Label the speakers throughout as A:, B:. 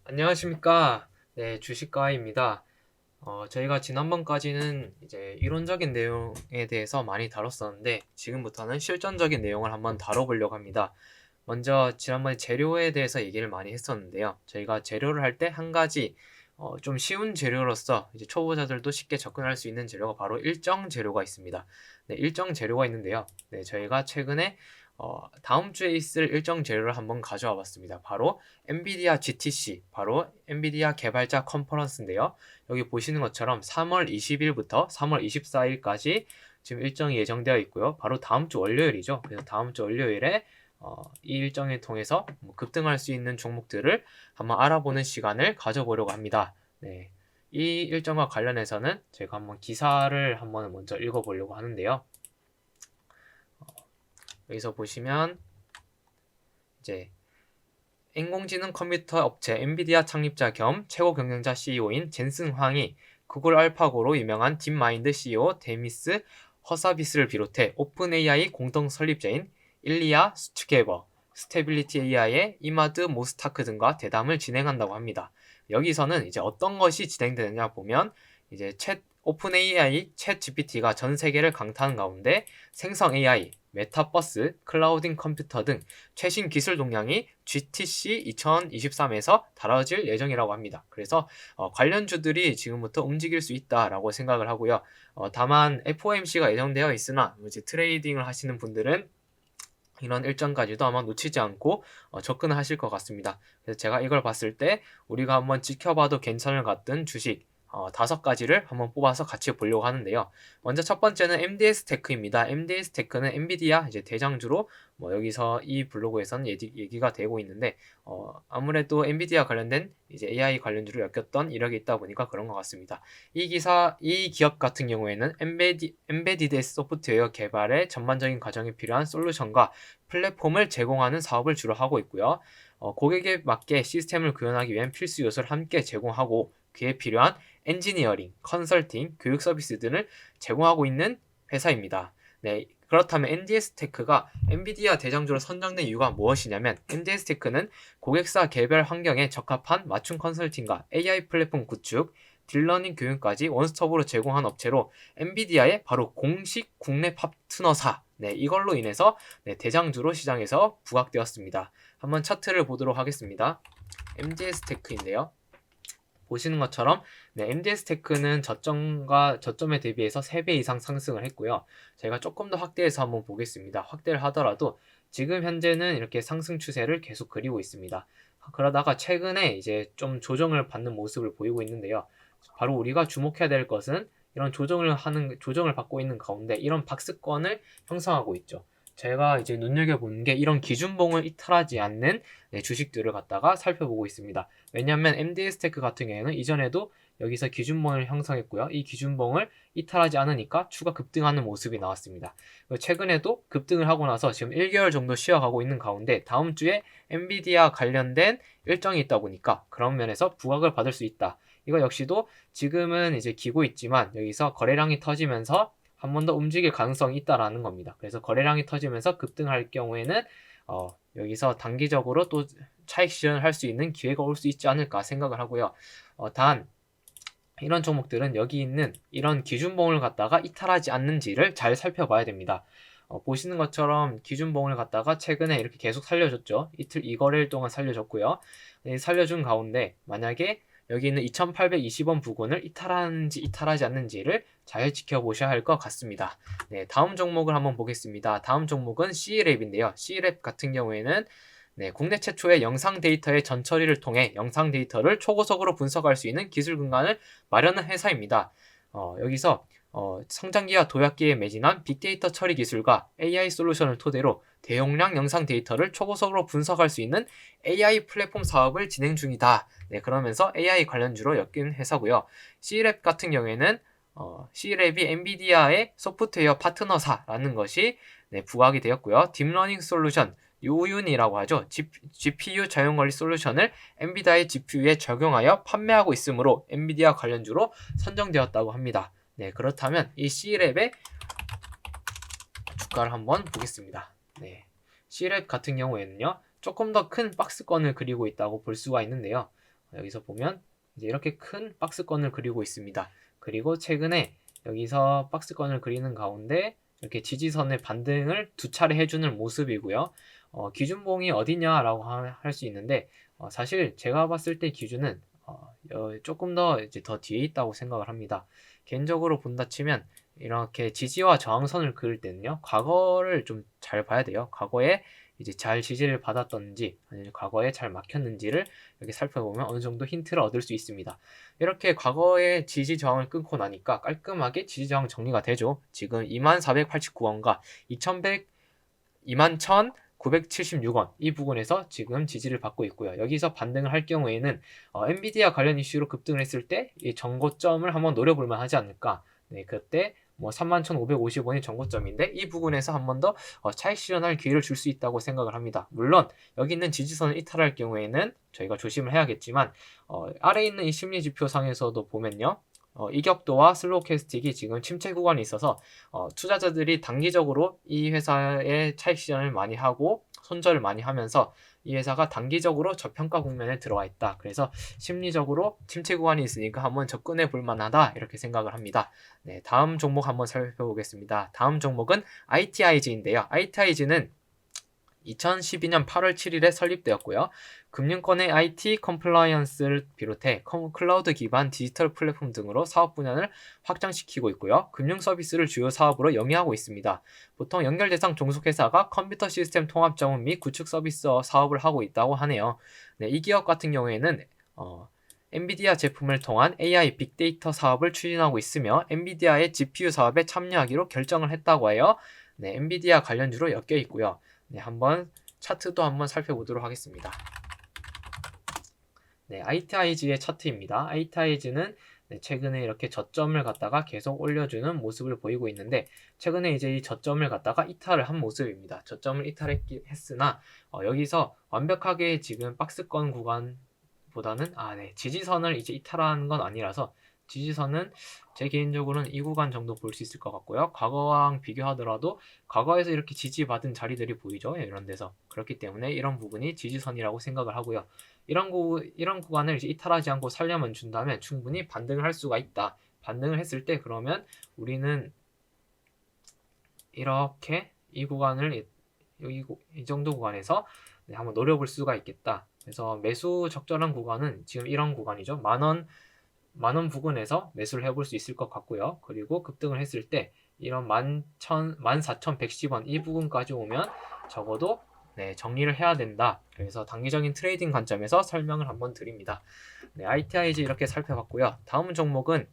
A: 안녕하십니까. 네, 주식가입니다. 저희가 지난번까지는 이제 이론적인 내용에 대해서 많이 다뤘었는데, 지금부터는 실전적인 내용을 한번 다뤄보려고 합니다. 먼저, 지난번에 재료에 대해서 얘기를 많이 했었는데요. 저희가 재료를 할 때 한 가지, 좀 쉬운 재료로서 이제 초보자들도 쉽게 접근할 수 있는 재료가 바로 일정 재료가 있습니다. 네, 일정 재료가 있는데요. 네, 저희가 최근에 다음 주에 있을 일정 재료를 한번 가져와 봤습니다. 바로 엔비디아 GTC, 바로 엔비디아 개발자 컨퍼런스인데요. 여기 보시는 것처럼 3월 20일부터 3월 24일까지 지금 일정이 예정되어 있고요. 바로 다음 주 월요일이죠. 그래서 다음 주 월요일에 이 일정을 통해서 급등할 수 있는 종목들을 한번 알아보는 시간을 가져보려고 합니다. 네. 이 일정과 관련해서는 제가 한번 기사를 한번 먼저 읽어보려고 하는데요. 여기서 보시면 이제 인공지능 컴퓨터 업체 엔비디아 창립자 겸 최고 경영자 CEO인 젠슨 황이 구글 알파고로 유명한 딥마인드 CEO 데미스 허사비스를 비롯해 오픈 AI 공동 설립자인 일리아 수츠케버, 스테빌리티 AI의 이마드 모스타크 등과 대담을 진행한다고 합니다. 여기서는 이제 어떤 것이 진행되느냐 보면 이제 오픈 AI 챗 GPT가 전 세계를 강타하는 가운데 생성 AI, 메타버스, 클라우딩 컴퓨터 등 최신 기술 동향이 GTC 2023에서 다뤄질 예정이라고 합니다. 그래서 관련주들이 지금부터 움직일 수 있다라고 생각을 하고요. 다만 FOMC가 예정되어 있으나 이제 트레이딩을 하시는 분들은 이런 일정까지도 아마 놓치지 않고 접근을 하실 것 같습니다. 그래서 제가 이걸 봤을 때 우리가 한번 지켜봐도 괜찮을 것 같은 주식 5가지를 한번 뽑아서 같이 보려고 하는데요. 먼저 첫 번째는 MDS 테크입니다. MDS 테크는 엔비디아 이제 대장주로 여기서 이 블로그에서는 얘기가 되고 있는데 아무래도 엔비디아 관련된 이제 AI 관련주를 엮였던 이력이 있다 보니까 그런 것 같습니다. 이 기업 같은 경우에는 엔베디드 소프트웨어 개발의 전반적인 과정에 필요한 솔루션과 플랫폼을 제공하는 사업을 주로 하고 있고요. 고객에 맞게 시스템을 구현하기 위한 필수 요소를 함께 제공하고 그에 필요한 엔지니어링, 컨설팅, 교육 서비스 등을 제공하고 있는 회사입니다. 네, 그렇다면 NDS테크가 엔비디아 대장주로 선정된 이유가 무엇이냐면 NDS테크는 고객사 개별 환경에 적합한 맞춤 컨설팅과 AI 플랫폼 구축, 딜러닝 교육까지 원스톱으로 제공한 업체로 엔비디아의 바로 공식 국내 파트너사 네, 이걸로 인해서 네, 대장주로 시장에서 부각되었습니다. 한번 차트를 보도록 하겠습니다. MDS테크인데요. 보시는 것처럼 네, MDS테크는 저점에 대비해서 3배 이상 상승을 했고요. 제가 조금 더 확대해서 한번 보겠습니다. 확대를 하더라도 지금 현재는 이렇게 상승 추세를 계속 그리고 있습니다. 그러다가 최근에 이제 좀 조정을 받는 모습을 보이고 있는데요. 바로 우리가 주목해야 될 것은 이런 조정을 받고 있는 가운데 이런 박스권을 형성하고 있죠. 제가 이제 눈여겨보는 게 이런 기준봉을 이탈하지 않는 네, 주식들을 갖다가 살펴보고 있습니다. 왜냐하면 MDS테크 같은 경우에는 이전에도 여기서 기준봉을 형성했고요. 이 기준봉을 이탈하지 않으니까 추가 급등하는 모습이 나왔습니다. 최근에도 급등을 하고 나서 지금 1개월 정도 쉬어가고 있는 가운데 다음 주에 엔비디아 관련된 일정이 있다 보니까 그런 면에서 부각을 받을 수 있다. 이거 역시도 지금은 이제 기고 있지만 여기서 거래량이 터지면서 한 번 더 움직일 가능성이 있다라는 겁니다. 그래서 거래량이 터지면서 급등할 경우에는 여기서 단기적으로 또 차익 실현을 할 수 있는 기회가 올 수 있지 않을까 생각을 하고요. 단 이런 종목들은 여기 있는 이런 기준봉을 갖다가 이탈하지 않는지를 잘 살펴봐야 됩니다. 보시는 것처럼 기준봉을 갖다가 최근에 이렇게 계속 살려줬죠. 이틀 2거래일 동안 살려줬고요. 살려준 가운데 만약에 여기 있는 2820원 부근을 이탈하는지 이탈하지 않는지를 잘 지켜보셔야 할 것 같습니다. 네, 다음 종목을 한번 보겠습니다. 다음 종목은 C랩인데요. C랩 같은 경우에는 네, 국내 최초의 영상 데이터의 전처리를 통해 영상 데이터를 초고속으로 분석할 수 있는 기술 근간을 마련한 회사입니다. 여기서 성장기와 도약기에 매진한 빅데이터 처리 기술과 AI 솔루션을 토대로 대용량 영상 데이터를 초고속으로 분석할 수 있는 AI 플랫폼 사업을 진행 중이다. 네, 그러면서 AI 관련주로 엮인 회사고요. C랩 같은 경우에는 C랩이 엔비디아의 소프트웨어 파트너사라는 것이 네, 부각이 되었고요. 딥러닝 솔루션 요윤이라고 하죠. GPU 자연관리 솔루션을 엔비디아의 GPU에 적용하여 판매하고 있으므로 엔비디아 관련주로 선정되었다고 합니다. 네, 그렇다면 이 C랩의 주가를 한번 보겠습니다. 네, C랩 같은 경우에는요, 조금 더 큰 박스권을 그리고 있다고 볼 수가 있는데요. 여기서 보면 이제 이렇게 큰 박스권을 그리고 있습니다. 그리고 최근에 여기서 박스권을 그리는 가운데 이렇게 지지선의 반등을 두 차례 해주는 모습이고요. 기준봉이 어디냐라고 할 수 있는데 사실 제가 봤을 때 기준은 조금 더 이제 더 뒤에 있다고 생각을 합니다. 개인적으로 본다 치면 이렇게 지지와 저항선을 그을 때는요, 과거를 좀 잘 봐야 돼요. 과거에 이제 잘 지지를 받았던지 아니면 과거에 잘 막혔는지를 이렇게 살펴보면 어느 정도 힌트를 얻을 수 있습니다. 이렇게 과거에 지지 저항을 끊고 나니까 깔끔하게 지지 저항 정리가 되죠. 지금 2489원과 21,976원 이 부분에서 지금 지지를 받고 있고요. 여기서 반등을 할 경우에는 엔비디아 관련 이슈로 급등을 했을 때 이 정고점을 한번 노려볼 만하지 않을까. 네, 그때 뭐 31,550원이 정고점인데 이 부분에서 한 번 더 차익 실현할 기회를 줄 수 있다고 생각을 합니다. 물론 여기 있는 지지선을 이탈할 경우에는 저희가 조심을 해야겠지만 아래에 있는 이 심리지표상에서도 보면요. 이격도와 슬로우캐스틱이 지금 침체 구간이 있어서 투자자들이 단기적으로 이 회사의 차익 실현을 많이 하고 손절을 많이 하면서 이 회사가 단기적으로 저평가 국면에 들어와 있다. 그래서 심리적으로 침체 구간이 있으니까 한번 접근해 볼 만하다 이렇게 생각을 합니다. 네, 다음 종목 한번 살펴보겠습니다. 다음 종목은 ITIG인데요. ITIG는 2012년 8월 7일에 설립되었고요. 금융권의 IT 컴플라이언스를 비롯해 클라우드 기반 디지털 플랫폼 등으로 사업 분야를 확장시키고 있고요. 금융 서비스를 주요 사업으로 영위하고 있습니다. 보통 연결 대상 종속회사가 컴퓨터 시스템 통합 자문 및 구축 서비스 사업을 하고 있다고 하네요. 네, 이 기업 같은 경우에는 엔비디아 제품을 통한 AI 빅데이터 사업을 추진하고 있으며 엔비디아의 GPU 사업에 참여하기로 결정을 했다고 해요. 네, 엔비디아 관련주로 엮여 있고요. 네, 한번 차트도 한번 살펴보도록 하겠습니다. 네, ITIG의 차트입니다. ITIG는 최근에 이렇게 저점을 갖다가 계속 올려주는 모습을 보이고 있는데 최근에 이제 이 저점을 갖다가 이탈을 한 모습입니다. 저점을 이탈했으나 여기서 완벽하게 지금 박스권 구간보다는 지지선을 이제 이탈한 건 아니라서 지지선은 제 개인적으로는 이 구간 정도 볼 수 있을 것 같고요. 과거랑 비교하더라도 과거에서 이렇게 지지받은 자리들이 보이죠. 이런 데서. 그렇기 때문에 이런 부분이 지지선이라고 생각을 하고요. 이런 구간을 이제 이탈하지 않고 살려만 준다면 충분히 반등을 할 수가 있다. 반등을 했을 때 그러면 우리는 이렇게 이 구간을 이 정도 구간에서 한번 노려볼 수가 있겠다. 그래서 매수 적절한 구간은 지금 이런 구간이죠. 만원 부근에서 매수를 해볼 수 있을 것 같고요. 그리고 급등을 했을 때 이런 14,110원 이 부분까지 오면 적어도 정리를 해야 된다. 그래서 단기적인 트레이딩 관점에서 설명을 한번 드립니다. ITIG 이렇게 살펴봤고요. 다음 종목은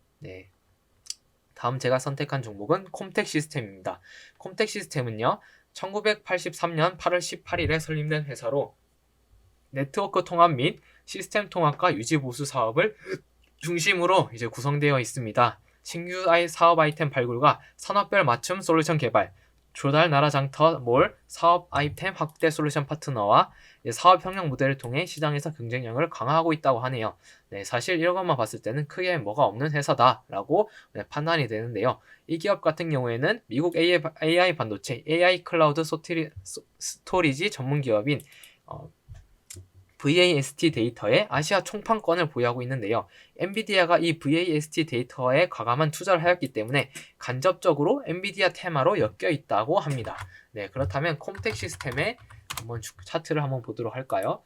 A: 다음 제가 선택한 종목은 콤텍 시스템입니다. 콤텍 시스템은요. 1983년 8월 18일에 설립된 회사로 네트워크 통합 및 시스템 통합과 유지 보수 사업을 중심으로 이제 구성되어 있습니다. 신규 사업 아이템 발굴과 산업별 맞춤 솔루션 개발, 조달 나라 장터 몰 사업 아이템 확대 솔루션 파트너와 사업 협력 모델을 통해 시장에서 경쟁력을 강화하고 있다고 하네요. 사실 이런 것만 봤을 때는 크게 뭐가 없는 회사다라고 판단이 되는데요. 이 기업 같은 경우에는 미국 AI 반도체, AI 클라우드 스토리지 전문 기업인 VAST 데이터의 아시아 총판권을 보유하고 있는데요. 엔비디아가 이 VAST 데이터에 과감한 투자를 하였기 때문에 간접적으로 엔비디아 테마로 엮여 있다고 합니다. 그렇다면 콤텍 시스템의 한번 차트를 한번 보도록 할까요?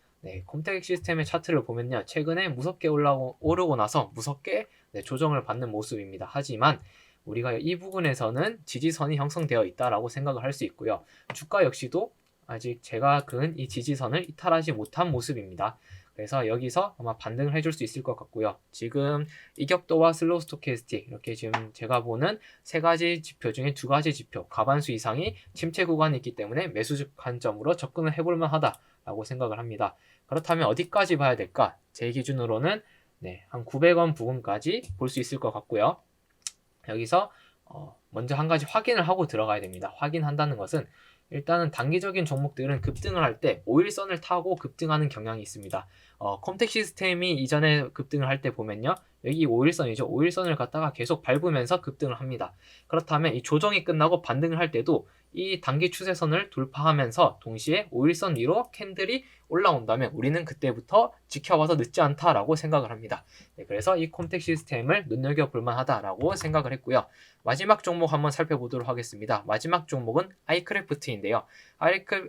A: 콤텍 시스템의 차트를 보면요. 최근에 무섭게 오르고 나서 무섭게 조정을 받는 모습입니다. 하지만 우리가 이 부분에서는 지지선이 형성되어 있다라고 생각을 할 수 있고요. 주가 역시도 아직 제가 그은 이 지지선을 이탈하지 못한 모습입니다. 그래서 여기서 아마 반등을 해줄 수 있을 것 같고요. 지금 이격도와 슬로우 스토캐스틱 이렇게 지금 제가 보는 세 가지 지표 중에 두 가지 지표 과반수 이상이 침체 구간이 있기 때문에 매수 관점으로 접근을 해볼 만하다라고 생각을 합니다. 그렇다면 어디까지 봐야 될까? 제 기준으로는 한 900원 부근까지 볼 수 있을 것 같고요. 여기서 먼저 한 가지 확인을 하고 들어가야 됩니다. 확인한다는 것은 일단은 단기적인 종목들은 급등을 할 때 5일선을 타고 급등하는 경향이 있습니다. 콤텍 시스템이 이전에 급등을 할 때 보면요. 여기 5일선이죠. 5일선을 갖다가 계속 밟으면서 급등을 합니다. 그렇다면 이 조정이 끝나고 반등을 할 때도 이 단기 추세선을 돌파하면서 동시에 5일선 위로 캔들이 올라온다면 우리는 그때부터 지켜봐서 늦지 않다라고 생각을 합니다. 네, 그래서 이 콤텍 시스템을 눈여겨볼 만하다라고 생각을 했고요. 마지막 종목 한번 살펴보도록 하겠습니다. 마지막 종목은 아이크래프트인데요.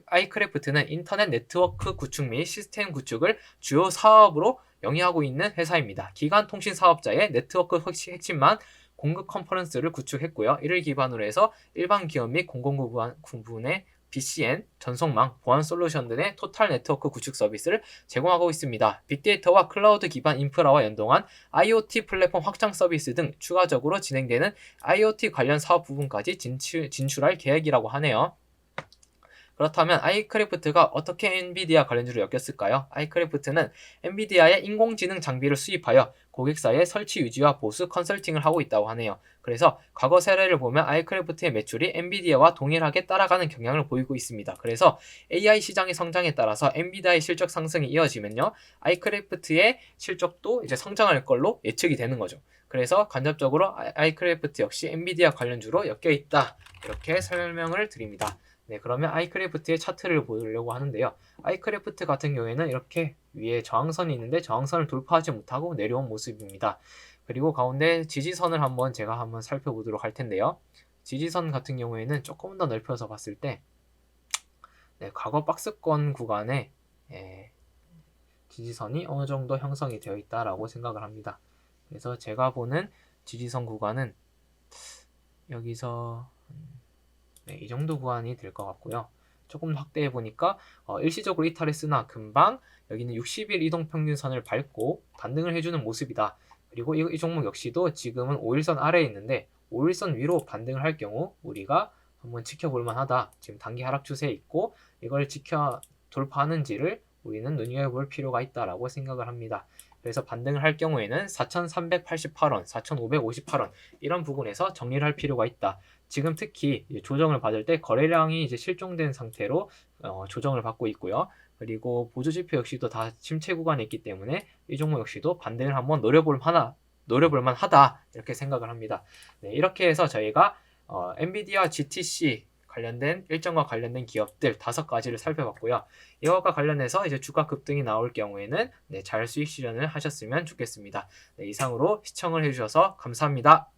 A: 아이크래프트는 인터넷 네트워크 구축 및 시스템 구축을 주요 사업으로 영위하고 있는 회사입니다. 기간 통신 사업자의 네트워크 핵심만 공급 컨퍼런스를 구축했고요. 이를 기반으로 해서 일반 기업 및 공공부문의 BCN, 전송망, 보안 솔루션 등의 토탈 네트워크 구축 서비스를 제공하고 있습니다. 빅데이터와 클라우드 기반 인프라와 연동한 IoT 플랫폼 확장 서비스 등 추가적으로 진행되는 IoT 관련 사업 부분까지 진출할 계획이라고 하네요. 그렇다면 아이크래프트가 어떻게 엔비디아 관련주로 엮였을까요? 아이크래프트는 엔비디아의 인공지능 장비를 수입하여 고객사의 설치 유지와 보수 컨설팅을 하고 있다고 하네요. 그래서 과거 사례를 보면 아이크래프트의 매출이 엔비디아와 동일하게 따라가는 경향을 보이고 있습니다. 그래서 AI 시장의 성장에 따라서 엔비디아의 실적 상승이 이어지면요, 아이크래프트의 실적도 이제 성장할 걸로 예측이 되는 거죠. 그래서 간접적으로 아이크래프트 역시 엔비디아 관련주로 엮여 있다, 이렇게 설명을 드립니다. 네, 그러면 아이크래프트의 차트를 보려고 하는데요. 아이크래프트 같은 경우에는 이렇게 위에 저항선이 있는데 저항선을 돌파하지 못하고 내려온 모습입니다. 그리고 가운데 지지선을 제가 한번 살펴보도록 할 텐데요. 지지선 같은 경우에는 조금 더 넓혀서 봤을 때, 네, 과거 박스권 구간에 지지선이 어느 정도 형성이 되어 있다라고 생각을 합니다. 그래서 제가 보는 지지선 구간은 여기서 네, 이 정도 구간이 될 것 같고요. 조금 확대해 보니까 일시적으로 이탈했으나 금방 여기는 60일 이동평균선을 밟고 반등을 해주는 모습이다. 그리고 이 종목 역시도 지금은 5일선 아래에 있는데 5일선 위로 반등을 할 경우 우리가 한번 지켜볼 만하다. 지금 단기 하락 추세에 있고 이걸 돌파하는지를 우리는 눈여겨볼 필요가 있다라고 생각을 합니다. 그래서 반등을 할 경우에는 4,388원, 4,558원 이런 부분에서 정리를 할 필요가 있다. 지금 특히 조정을 받을 때 거래량이 이제 실종된 상태로 조정을 받고 있고요. 그리고 보조지표 역시도 다 침체 구간에 있기 때문에 이 종목 역시도 반등을 한번 노려볼 만하다 이렇게 생각을 합니다. 네, 이렇게 해서 저희가 엔비디아 GTC 관련된 일정과 관련된 기업들 5가지를 살펴봤고요. 이것과 관련해서 이제 주가 급등이 나올 경우에는 잘 수익 실현을 하셨으면 좋겠습니다. 네, 이상으로 시청을 해주셔서 감사합니다.